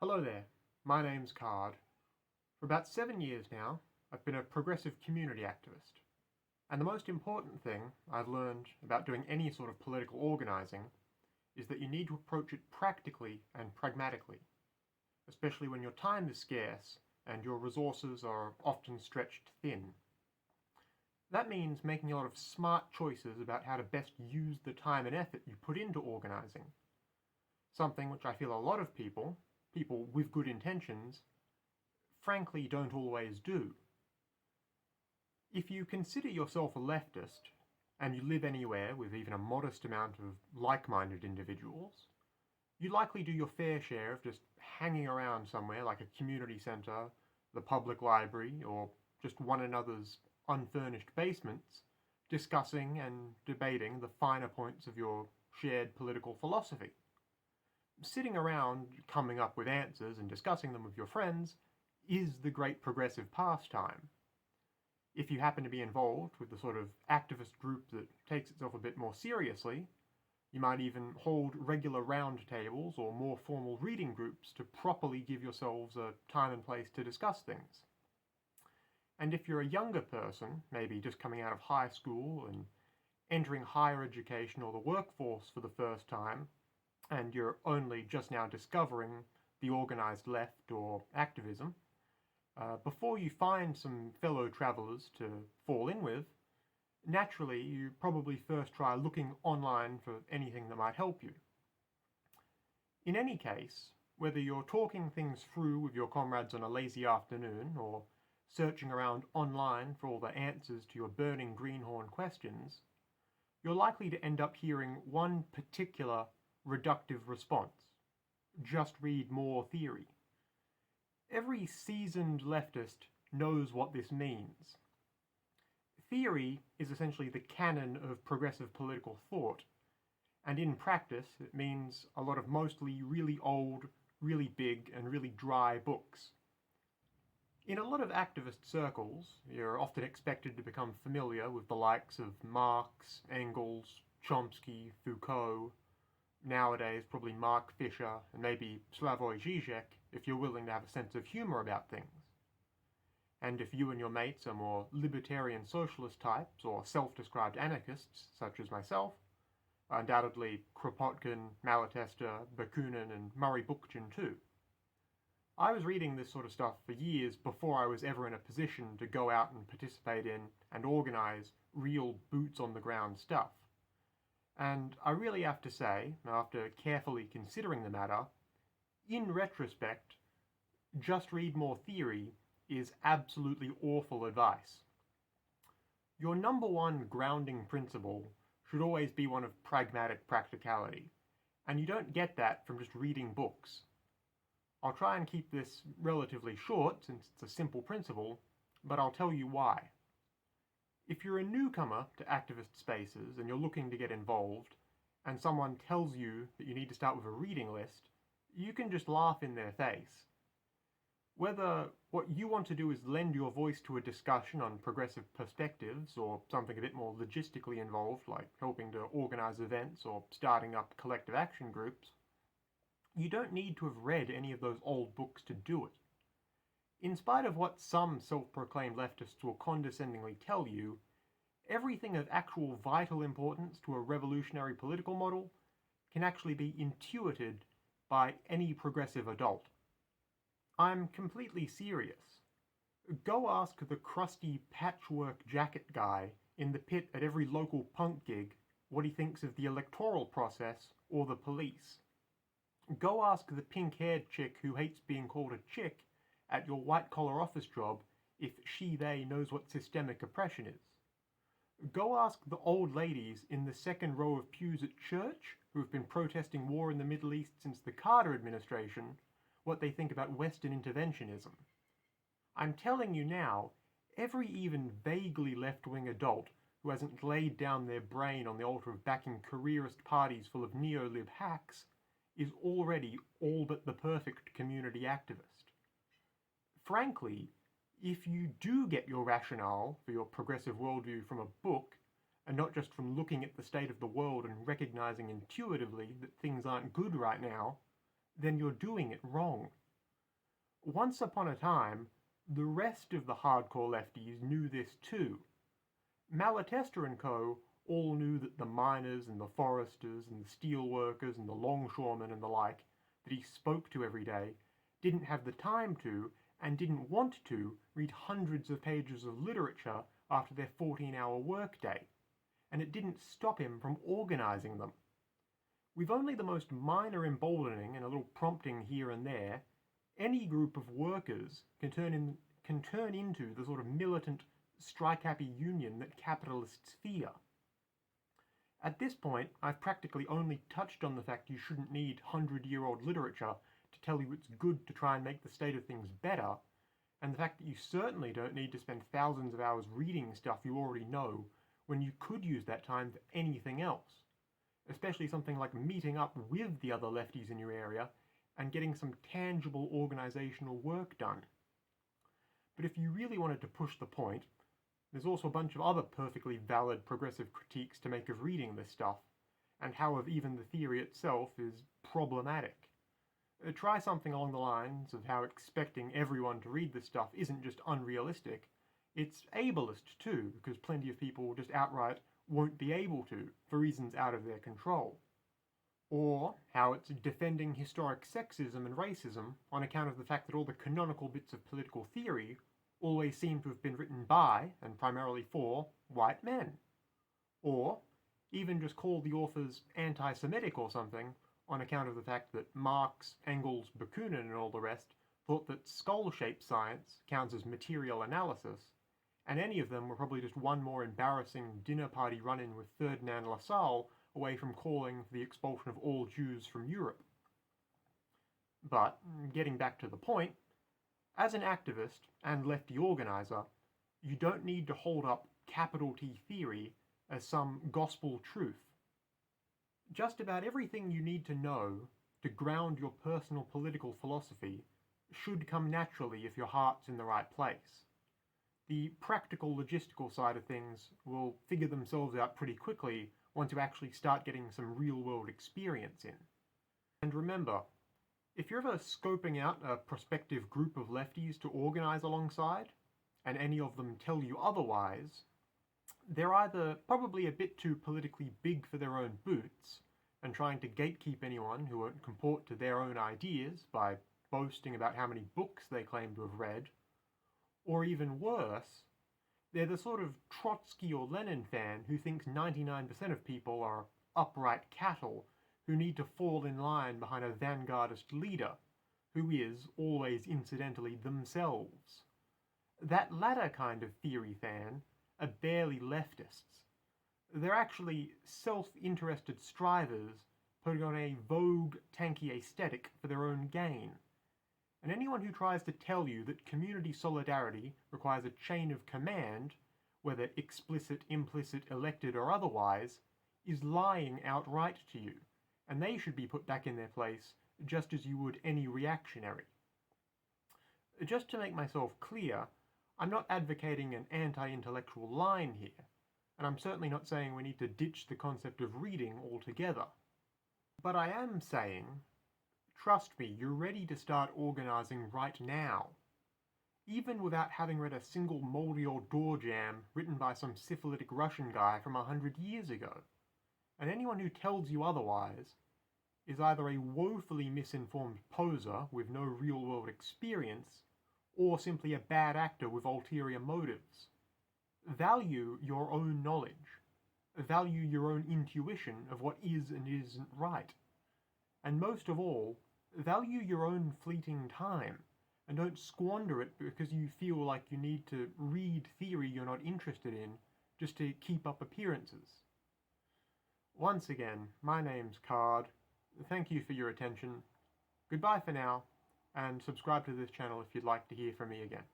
Hello there, my name's Card. For about 7 years now, I've been a progressive community activist. And the most important thing I've learned about doing any sort of political organising is that you need to approach it practically and pragmatically, especially when your time is scarce and your resources are often stretched thin. That means making a lot of smart choices about how to best use the time and effort you put into organising, something which I feel a lot of people with good intentions, frankly don't always do. If you consider yourself a leftist, and you live anywhere with even a modest amount of like-minded individuals, you likely do your fair share of just hanging around somewhere like a community centre, the public library, or just one another's unfurnished basements, discussing and debating the finer points of your shared political philosophy. Sitting around coming up with answers and discussing them with your friends is the great progressive pastime. If you happen to be involved with the sort of activist group that takes itself a bit more seriously, you might even hold regular roundtables or more formal reading groups to properly give yourselves a time and place to discuss things. And if you're a younger person, maybe just coming out of high school and entering higher education or the workforce for the first time, and you're only just now discovering the organised left or activism, before you find some fellow travellers to fall in with, naturally you probably first try looking online for anything that might help you. In any case, whether you're talking things through with your comrades on a lazy afternoon or searching around online for all the answers to your burning greenhorn questions, you're likely to end up hearing one particular reductive response. Just read more theory. Every seasoned leftist knows what this means. Theory is essentially the canon of progressive political thought, and in practice it means a lot of mostly really old, really big, and really dry books. In a lot of activist circles, you're often expected to become familiar with the likes of Marx, Engels, Chomsky, Foucault, nowadays probably Mark Fisher and maybe Slavoj Žižek if you're willing to have a sense of humour about things. And if you and your mates are more libertarian socialist types or self-described anarchists, such as myself, undoubtedly Kropotkin, Malatesta, Bakunin and Murray Bookchin too. I was reading this sort of stuff for years before I was ever in a position to go out and participate in and organise real boots-on-the-ground stuff. And I really have to say, after carefully considering the matter, in retrospect, just read more theory is absolutely awful advice. Your number one grounding principle should always be one of pragmatic practicality, and you don't get that from just reading books. I'll try and keep this relatively short since it's a simple principle, but I'll tell you why. If you're a newcomer to activist spaces and you're looking to get involved, and someone tells you that you need to start with a reading list, you can just laugh in their face. Whether what you want to do is lend your voice to a discussion on progressive perspectives, or something a bit more logistically involved, like helping to organise events or starting up collective action groups, you don't need to have read any of those old books to do it. In spite of what some self-proclaimed leftists will condescendingly tell you, everything of actual vital importance to a revolutionary political model can actually be intuited by any progressive adult. I'm completely serious. Go ask the crusty patchwork jacket guy in the pit at every local punk gig what he thinks of the electoral process or the police. Go ask the pink-haired chick who hates being called a chick at your white-collar office job if they knows what systemic oppression is. Go ask the old ladies in the second row of pews at church who have been protesting war in the Middle East since the Carter administration what they think about Western interventionism. I'm telling you now, every even vaguely left-wing adult who hasn't laid down their brain on the altar of backing careerist parties full of neo-lib hacks is already all but the perfect community activist. Frankly, if you do get your rationale for your progressive worldview from a book, and not just from looking at the state of the world and recognising intuitively that things aren't good right now, then you're doing it wrong. Once upon a time, the rest of the hardcore lefties knew this too. Malatesta and co. all knew that the miners and the foresters and the steel workers and the longshoremen and the like that he spoke to every day didn't have the time to and didn't want to read hundreds of pages of literature after their 14-hour workday, and it didn't stop him from organising them. With only the most minor emboldening and a little prompting here and there, any group of workers can turn into the sort of militant, strike-happy union that capitalists fear. At this point, I've practically only touched on the fact you shouldn't need 100-year-old literature to tell you it's good to try and make the state of things better, and the fact that you certainly don't need to spend thousands of hours reading stuff you already know when you could use that time for anything else, especially something like meeting up with the other lefties in your area and getting some tangible organisational work done. But if you really wanted to push the point, there's also a bunch of other perfectly valid progressive critiques to make of reading this stuff, and how of even the theory itself is problematic. Try something along the lines of how expecting everyone to read this stuff isn't just unrealistic, it's ableist too, because plenty of people just outright won't be able to, for reasons out of their control. Or how it's defending historic sexism and racism on account of the fact that all the canonical bits of political theory always seem to have been written by, and primarily for, white men. Or even just call the authors anti-Semitic or something on account of the fact that Marx, Engels, Bakunin and all the rest thought that skull-shaped science counts as material analysis, and any of them were probably just one more embarrassing dinner party run-in with Ferdinand Lassalle away from calling for the expulsion of all Jews from Europe. But, getting back to the point, as an activist and lefty organiser, you don't need to hold up capital T theory as some gospel truth. Just about everything you need to know to ground your personal political philosophy should come naturally if your heart's in the right place. The practical logistical side of things will figure themselves out pretty quickly once you actually start getting some real-world experience in. And remember, if you're ever scoping out a prospective group of lefties to organise alongside, and any of them tell you otherwise, they're either probably a bit too politically big for their own boots, and trying to gatekeep anyone who won't comport to their own ideas by boasting about how many books they claim to have read, or even worse, they're the sort of Trotsky or Lenin fan who thinks 99% of people are upright cattle who need to fall in line behind a vanguardist leader, who is, always incidentally, themselves. That latter kind of theory fan are barely leftists. They're actually self-interested strivers putting on a vogue, tanky aesthetic for their own gain. And anyone who tries to tell you that community solidarity requires a chain of command, whether explicit, implicit, elected or otherwise, is lying outright to you, and they should be put back in their place just as you would any reactionary. Just to make myself clear, I'm not advocating an anti-intellectual line here, and I'm certainly not saying we need to ditch the concept of reading altogether. But I am saying, trust me, you're ready to start organising right now, even without having read a single mouldy old door jam written by some syphilitic Russian guy from 100 years ago. And anyone who tells you otherwise is either a woefully misinformed poser with no real-world experience, or simply a bad actor with ulterior motives. Value your own knowledge. Value your own intuition of what is and isn't right. And most of all, value your own fleeting time, and don't squander it because you feel like you need to read theory you're not interested in just to keep up appearances. Once again, my name's Card. Thank you for your attention. Goodbye for now, and subscribe to this channel if you'd like to hear from me again.